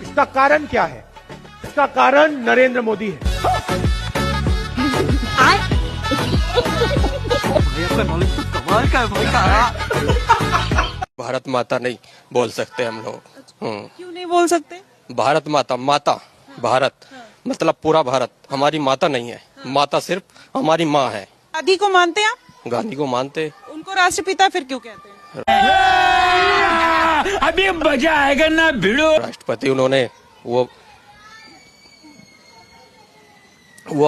इसका कारण क्या है? इसका कारण नरेंद्र मोदी है। कमाल का भाई। भारत माता नहीं बोल सकते हम लोग। क्यों नहीं बोल सकते? भारत माता, माता भारत मतलब पूरा भारत हमारी माता नहीं है। माता सिर्फ हमारी माँ है। गांधी को मानते हैं आप? गांधी को मानते। उनको राष्ट्रपिता फिर क्यों कहते हैं? अभी मजा आएगा ना भिड़ो। राष्ट्रपति उन्होंने वो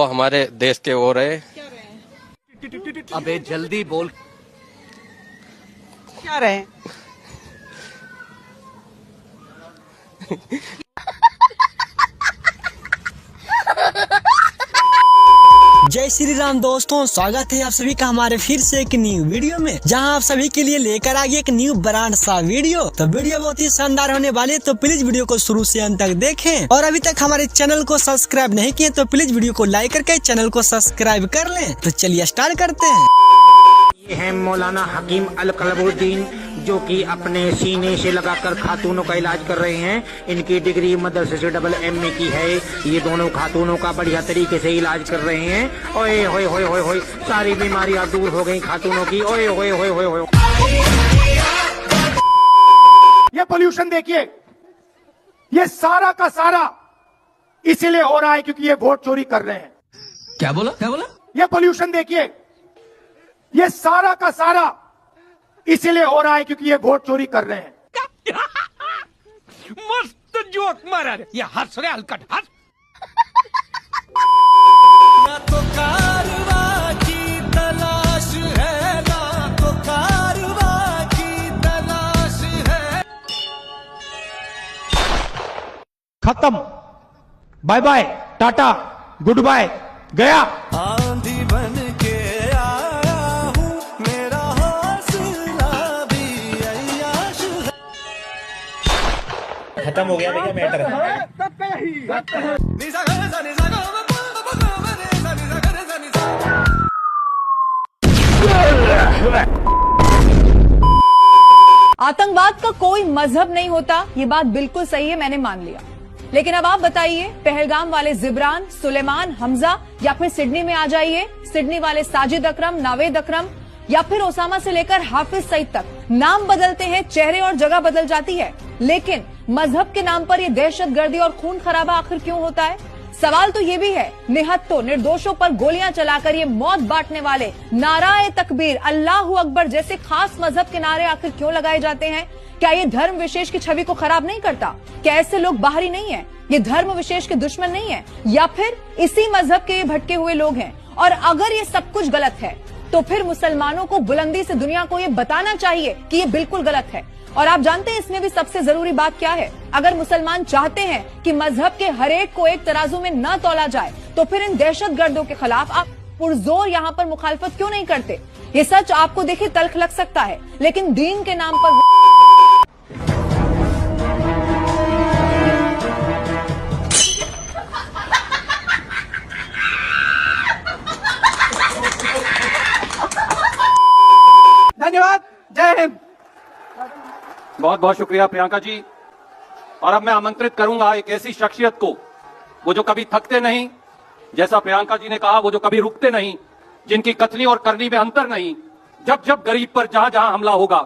हमारे देश के वो रहे। क्या रहे हैं? अबे जल्दी बोल। क्या रहे हैं? जय श्री राम दोस्तों, स्वागत है आप सभी का हमारे फिर से एक न्यू वीडियो में, जहां आप सभी के लिए लेकर आ गए एक न्यू ब्रांड सा वीडियो। तो वीडियो बहुत ही शानदार होने वाली है, तो प्लीज वीडियो को शुरू से अंत तक देखें। और अभी तक हमारे चैनल को सब्सक्राइब नहीं किए तो प्लीज वीडियो को लाइक करके चैनल को सब्सक्राइब कर लें। तो चलिए स्टार्ट करते हैं। ये है मौलाना हकीम अल कलबुद्दीन, जो कि अपने सीने से लगाकर खातूनों का इलाज कर रहे हैं। इनकी डिग्री मदरसे से AA की है। ये दोनों खातूनों का बढ़िया तरीके से इलाज कर रहे हैं। ओए होए होए होए होए, सारी बीमारियां दूर हो गई खातूनों की। ओए होए होए होए होए। ये पोल्यूशन देखिए, ये सारा का सारा इसीलिए हो रहा है क्योंकि ये वोट चोरी कर रहे हैं। क्या बोला क्या बोला? ये पोल्यूशन देखिए, ये सारा का सारा इसीलिए हो रहा है क्योंकि ये वोट चोरी कर रहे हैं। मस्त जोक मारा रे। ये हंस रे हलकट हंस। ना तो कारवा की तलाश है, ना तो कारवा की तलाश है। खत्म, bye bye, tata, goodbye, गया। आंधी बन के आया हूँ, मेरा हौसला भी अय्याश है। खत्म हो गया भैया मैटर। आतंकवाद का कोई मजहब नहीं होता, ये बात बिल्कुल सही है, मैंने मान लिया। लेकिन अब आप बताइए, पहलगाम वाले जिब्रान, सुलेमान, हमजा, या फिर सिडनी में आ जाइए, सिडनी वाले साजिद अकरम, नावेद अकरम, या फिर ओसामा से लेकर हाफिज सईद तक, नाम बदलते हैं, चेहरे और जगह बदल जाती है, लेकिन मजहब के नाम पर ये दहशतगर्दी और खून खराबा आखिर क्यों होता है? सवाल तो ये भी है, निहत्तों निर्दोषों पर गोलियां चलाकर ये मौत बांटने वाले नाराए तकबीर, अल्लाहू अकबर जैसे खास मजहब के नारे आखिर क्यों लगाए जाते हैं? क्या ये धर्म विशेष की छवि को खराब नहीं करता? क्या ऐसे लोग बाहरी नहीं है? ये धर्म विशेष के दुश्मन नहीं है, या फिर इसी मजहब के ये भटके हुए लोग हैं? और अगर ये सब कुछ गलत है तो फिर मुसलमानों को बुलंदी से दुनिया को ये बताना चाहिए कि ये बिल्कुल गलत है। और आप जानते हैं इसमें भी सबसे जरूरी बात क्या है? अगर मुसलमान चाहते हैं कि मजहब के हर एक को एक तराजू में न तोला जाए, तो फिर इन दहशतगर्दों के खिलाफ आप पुरजोर यहाँ पर मुखालफत क्यों नहीं करते? ये सच आपको देखिए तल्ख लग सकता है, लेकिन दीन के नाम पर धन्यवाद, जय हिंद। बहुत बहुत शुक्रिया प्रियंका जी। और अब मैं आमंत्रित करूंगा एक ऐसी शख्सियत को, वो जो कभी थकते नहीं, जैसा प्रियंका जी ने कहा, वो जो कभी रुकते नहीं, जिनकी कथनी और करनी में अंतर नहीं। जब जब गरीब पर जहां जहां हमला होगा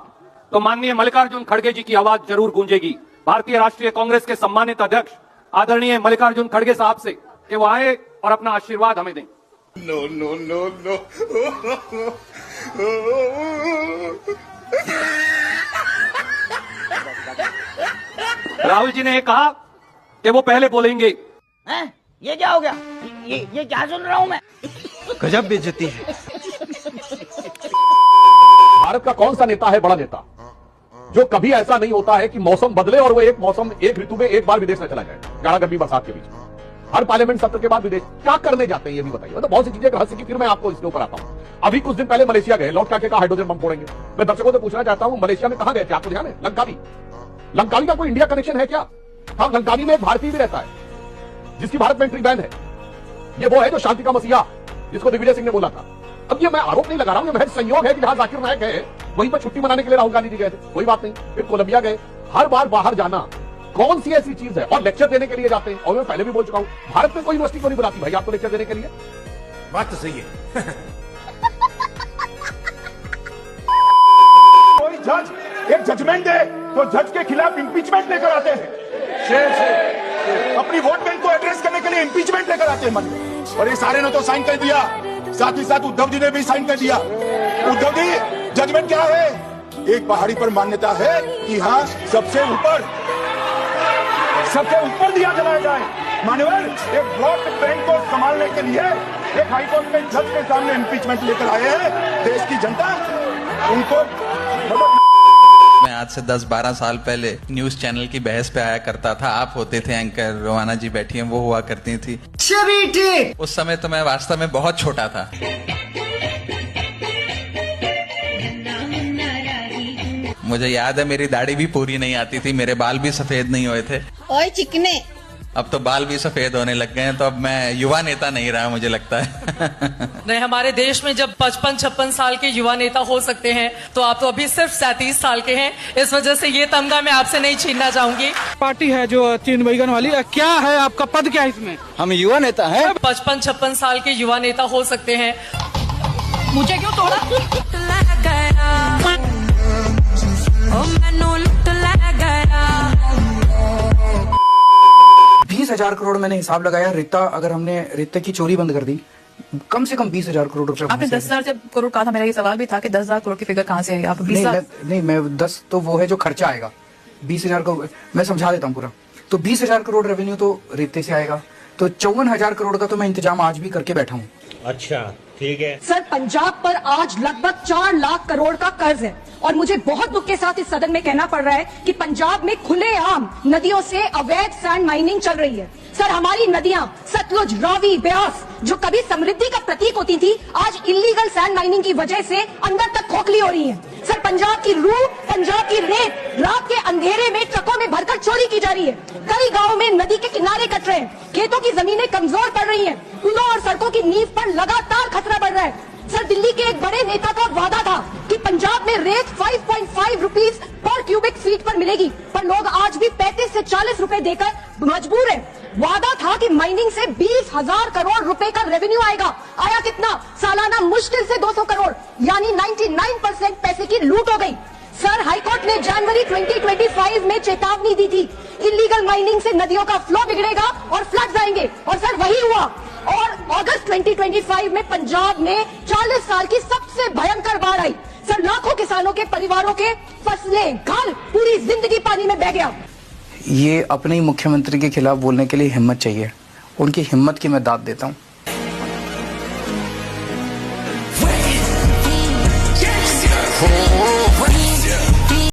तो माननीय मल्लिकार्जुन खड़गे जी की आवाज जरूर गूंजेगी। भारतीय राष्ट्रीय कांग्रेस के सम्मानित अध्यक्ष आदरणीय मल्लिकार्जुन खड़गे साहब से कि वो आए और अपना आशीर्वाद हमें दें। No no no no. Rahul ji ने कहा कि वो पहले बोलेंगे। हैं? ये क्या हो गया? ये क्या सुन रहा हूँ मैं? गजब बेइज्जती है। भारत का कौन सा नेता है बड़ा नेता जो कभी ऐसा नहीं होता है कि मौसम बदले और वो एक ऋतु में एक बार विदेश न चला जाए, जाड़ा गर्मी बरसात के बीच? हर पार्लियामेंट सत्र के बाद विदेश क्या करने जाते हैं ये भी बताइए। मतलब बहुत सी चीजें रहस्य की, फिर मैं आपको इसके ऊपर आता हूं। अभी कुछ दिन पहले मलेशिया गए, लौट के कहा हाइड्रोजन बम फोड़ेंगे। मैं दर्शकों से पूछना चाहता हूं, मलेशिया में कहां गए थे? आपको ध्यान है? लंकावी का कोई इंडिया कनेक्शन है क्या? हाँ, लंकावी में एक भारतीय भी रहता है जिसकी भारत में एंट्री बैन है। ये वो है जो शांति का मसीहा जिसको दिग्विजय सिंह ने बोला था। अब ये मैं आरोप नहीं लगा रहा हूं, ये महज संयोग है कि जहां जाकिर नायक है वहीं पर छुट्टी मनाने के लिए राहुल गांधी जी गए थे, कोई बात नहीं। फिर कोलंबिया गए। हर बार बाहर जाना कौन सी ऐसी चीज है? और लेक्चर देने के लिए जाते हैं। और मैं पहले भी बोल चुका हूं, भारत में कोई यूनिवर्सिटी को नहीं बुलाती भाई आपको लेक्चर देने के लिए। बात तो सही है। कोई जज एक जजमेंट दे तो जज के खिलाफ इंपीचमेंट लेकर आते हैं। अपनी वोट बैंक को एड्रेस करने के लिए इंपीचमेंट लेकर आते हैं मन में। और ये सारे ने तो साइन कर दिया, साथ ही साथ उद्धव जी ने भी साइन कर दिया। उद्धव जी, जजमेंट क्या है? एक पहाड़ी पर मान्यता है कि हाँ सबसे ऊपर दिया जलाया जाए। मान्यवर, एक वोट बैंक को संभालने के लिए एक हाईकोर्ट के जज के सामने इंपीचमेंट लेकर आए हैं। देश की जनता उनको मैं आज से 10-12 साल पहले न्यूज चैनल की बहस पे आया करता था। आप होते थे एंकर, रोहाना जी बैठी हैं, वो हुआ करती थी। उस समय तो मैं वास्तव में बहुत छोटा था। मुझे याद है मेरी दाढ़ी भी पूरी नहीं आती थी, मेरे बाल भी सफेद नहीं हुए थे। ओए चिकने, अब तो बाल भी सफेद होने लग गए हैं, तो अब मैं युवा नेता नहीं रहा, मुझे लगता है। नहीं, हमारे देश में जब 55-56 साल के युवा नेता हो सकते हैं तो आप तो अभी सिर्फ 37 साल के हैं। इस वजह से ये तमगा मैं आपसे नहीं छीनना चाहूंगी। पार्टी है जो 3 बैगन वाली, क्या है आपका पद, क्या है इसमें? हम युवा नेता हैं। 55-56 साल के युवा नेता हो सकते हैं। मुझे क्यों तोड़ा? 20,000 करोड़ मैंने हिसाब लगाया। अगर हमने रेता की चोरी बंद कर दी, कम से कम 20,000 करोड़ रुपए। आपने 10,000 करोड़ कहा था, मेरा ये सवाल भी था कि 10,000 करोड़ की फिगर कहाँ से आई? आप 20,000 नहीं, मैं 10 तो वो है जो खर्चा आएगा। 20,000 को मैं समझा देता हूँ पूरा। तो 20,000 करोड़ रेवेन्यू तो रेते से आएगा, तो 54,000 करोड़ का तो मैं इंतजाम आज भी करके बैठा हूँ। अच्छा, ठीक है सर। पंजाब पर आज लगभग 4 लाख करोड़ का कर्ज है और मुझे बहुत दुख के साथ इस सदन में कहना पड़ रहा है कि पंजाब में खुलेआम नदियों से अवैध सैंड माइनिंग चल रही है। सर, हमारी नदियां सतलुज, रावी, ब्यास जो कभी समृद्धि का प्रतीक होती थी, आज इलीगल सैंड माइनिंग की वजह से अंदर तक खोखली हो रही है। सर, पंजाब की रूह, पंजाब की रेत रात के अंधेरे में ट्रकों में भरकर चोरी की जा रही है। कई गाँव में नदी के किनारे कट रहे हैं, खेतों की जमीनें कमजोर पड़ रही है, पुलों और सड़कों की नींव पर लगातार खतरा बढ़ रहा है। सर, दिल्ली के एक बड़े नेता का वादा था कि पंजाब में रेत 5.5 रुपीज पर क्यूबिक फीट पर मिलेगी, पर लोग आज भी 35 से 40 रुपए देकर मजबूर हैं। वादा था कि माइनिंग से 20,000 करोड़ रुपए का रेवेन्यू आएगा। आया कितना? सालाना मुश्किल से 200 करोड़, यानी 99% पैसे की लूट हो गई। सर, हाईकोर्ट ने जनवरी 2025 में चेतावनी दी थी, इलीगल माइनिंग से नदियों का फ्लो बिगड़ेगा और फ्लड्स आएंगे, और सर वही हुआ। और अगस्त 2025 में पंजाब में 40 साल की सबसे भयंकर बाढ़ आई। सर, लाखों किसानों के परिवारों के फसलें, घर, पूरी जिंदगी पानी में बह गया। ये अपने ही मुख्यमंत्री के खिलाफ बोलने के लिए हिम्मत चाहिए, उनकी हिम्मत की मैं दाद देता हूँ।